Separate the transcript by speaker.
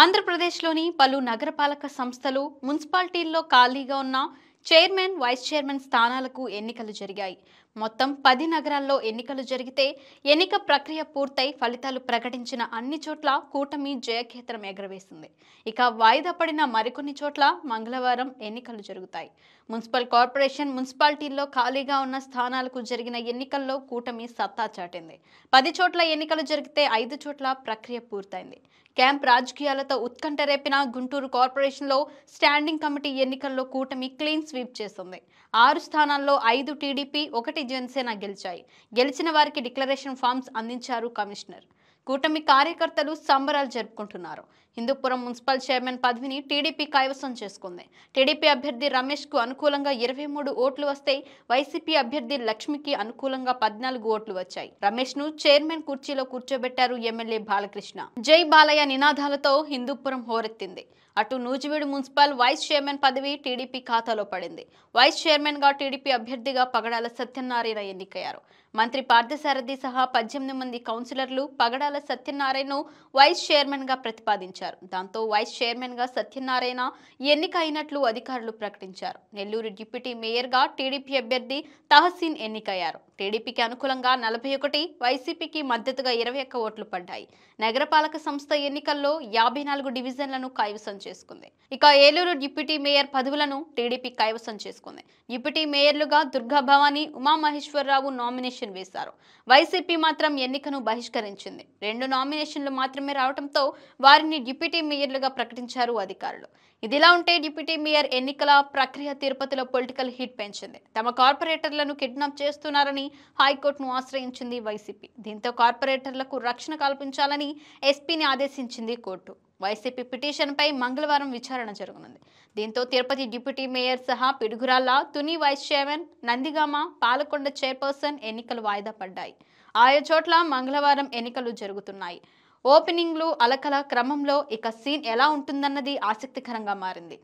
Speaker 1: ఆంధ్రప్రదేశ్లోని పలు నగరపాలక సంస్థలు, మున్సిపాలిటీల్లో ఖాళీగా ఉన్న చైర్మన్, వైస్ చైర్మన్ స్థానాలకు ఎన్నికలు జరిగాయి. మొత్తం 10 నగరాల్లో ఎన్నికలు జరిగితే ఎన్నిక ప్రక్రియ పూర్తయి ఫలితాలు ప్రకటించిన అన్ని చోట్ల కూటమి జయకేతనం ఎగరవేసింది. ఇక వాయిదా పడిన మరికొన్ని చోట్ల మంగళవారం ఎన్నికలు జరుగుతాయి. మున్సిపల్ కార్పొరేషన్, మున్సిపాలిటీల్లో ఖాళీగా ఉన్న స్థానాలకు జరిగిన ఎన్నికల్లో కూటమి సత్తా చాటింది. 10 చోట్ల ఎన్నికలు జరిగితే 5 చోట్ల ప్రక్రియ పూర్తయింది. క్యాంప్ రాజకీయాలతో ఉత్కంఠ రేపిన గుంటూరు కార్పొరేషన్లో స్టాండింగ్ కమిటీ ఎన్నికల్లో కూటమి క్లీన్ స్వీప్ చేసింది. 6 స్థానాల్లో 5 టీడీపీ, 1 జనసేన గెలిచాయి. గెలిచిన వారికి డిక్లరేషన్ ఫామ్స్ అందించారు కమిషనర్. కూటమి కార్యకర్తలు సంబరాలు జరుపుకుంటున్నారు. హిందూపురం మున్సిపల్ చైర్మన్ పదవిని టీడీపీ కైవసం చేసుకుంది. టీడీపీ అభ్యర్థి రమేష్ కు అనుకూలంగా 23 ఓట్లు వస్తే వైసీపీ అభ్యర్థి లక్ష్మికి అనుకూలంగా 14 ఓట్లు వచ్చాయి. రమేష్ ను చైర్మన్ కుర్చీలో కూర్చోబెట్టారు ఎమ్మెల్యే బాలకృష్ణ. జై బాలయ్య నినాదాలతో హిందూపురం హోరెత్తింది. అటు నూజివీడు మున్సిపల్ వైస్ చైర్మన్ పదవి టీడీపీ ఖాతాలో పడింది. వైస్ చైర్మన్ గా టీడీపీ అభ్యర్థిగా పగడాల సత్యనారాయణ ఎన్నికయ్యారు. మంత్రి పార్థసారథి సహా 18 మంది కౌన్సిలర్లు పగడాల సత్యనారాయణను వైస్ చైర్మన్ గా ప్రతిపాదించారు. దాంతో వైస్ చైర్మన్ గా సత్యనారాయణ ఎన్నిక అయినట్లు అధికారులు ప్రకటించారు. నెల్లూరు డిప్యూటీ మేయర్ గా టీడీపీ అభ్యర్థి తహసీన్ ఎన్నికయ్యారు. టీడీపీకి అనుకూలంగా 41, వైసీపీకి మద్దతుగా 21 ఓట్లు పడ్డాయి. నగరపాలక సంస్థ ఎన్నికల్లో 54 డివిజన్లను కైవసం చేసుకుంది. ఇక ఏలూరు డిప్యూటీ మేయర్ పదవులను టీడీపీ కైవసం చేసుకుంది. డిప్యూటీ మేయర్లుగా దుర్గా భవానీ, ఉమామహేశ్వరరావు నామినేషన్ వేశారు. వైసీపీ మాత్రం ఎన్నికను బహిష్కరించింది. 2 నామినేషన్లు మాత్రమే రావడంతో వారిని డిప్యూటీ మేయర్లుగా ప్రకటించారు అధికారులు. ఇదిలా ఉంటే డిప్యూటీ మేయర్ ఎన్నికల ప్రక్రియ తిరుపతిలో పొలిటికల్ హీట్ పెంచింది. తమ కార్పొరేటర్లను కిడ్నాప్ చేస్తున్నారని హైకోర్టును ఆశ్రయించింది వైసీపీ. దీంతో కార్పొరేటర్లకు రక్షణ కల్పించాలని ఎస్పీని ఆదేశించింది కోర్టు. వైసీపీ పిటిషన్పై మంగళవారం విచారణ జరగనుంది. దీంతో తిరుపతి డిప్యూటీ మేయర్ సహా Piduguralla, Tuni vice chairman, Nandigama, Palakonda chairperson ఎన్నికలు వాయిదా పడ్డాయి. ఆయా చోట్ల మంగళవారం ఎన్నికలు జరుగుతున్నాయి. ఓపెనింగ్లు అలకల క్రమంలో ఇక సీన్ ఎలా ఉంటుందన్నది ఆసక్తికరంగా మారింది.